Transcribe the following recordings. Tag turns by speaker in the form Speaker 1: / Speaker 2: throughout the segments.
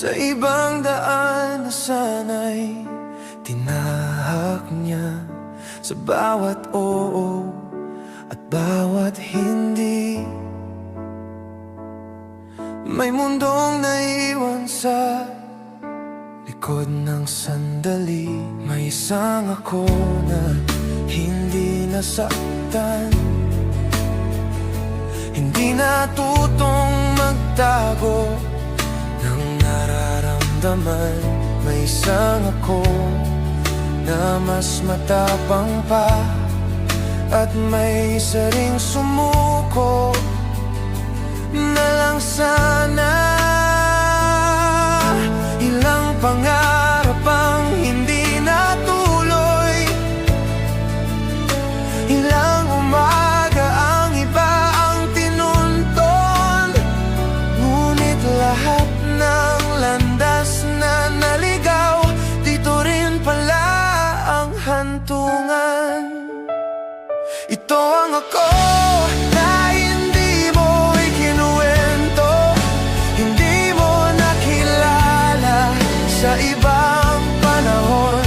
Speaker 1: Sa ibang daan na sana'y tinahak niya, sa bawat oo at bawat hindi. May mundong naiwan sa likod ng sandali. May isang ako na hindi nasaktan, hindi natutong magtago ng nararamdaman. May isang ako na mas matapang pa, at may isa ring sumuko na lang sana. Ilang pangarap ang hindi natuloy, ilang umaga ang iba ang tinunton. Ngunit lahat ng landas na naligaw, dito rin pala ang hantungan. Ito ang ako na hindi mo ikinuwento, hindi mo nakilala sa ibang panahon.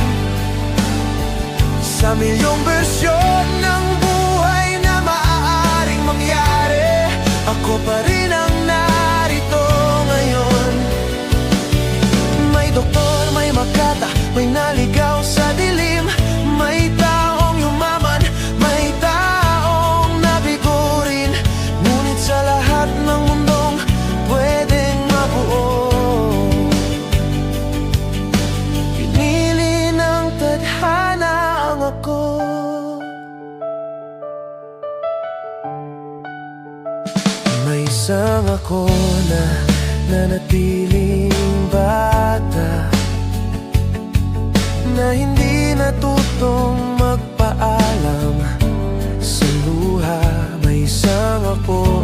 Speaker 1: Sa milyong bersyon ng buhay na maaaring mangyari, ako pa rin ang narito ngayon. May doktor, may makata, may naligaw sa dilim, may taong yumaman, may taong nabigo rin. Ngunit sa lahat ng mundong pwedeng mabuo, pinili ng tadhana ang ako. May isang ako na nanatiling bata, na hindi natutong magpaalam sa luha. May isang ako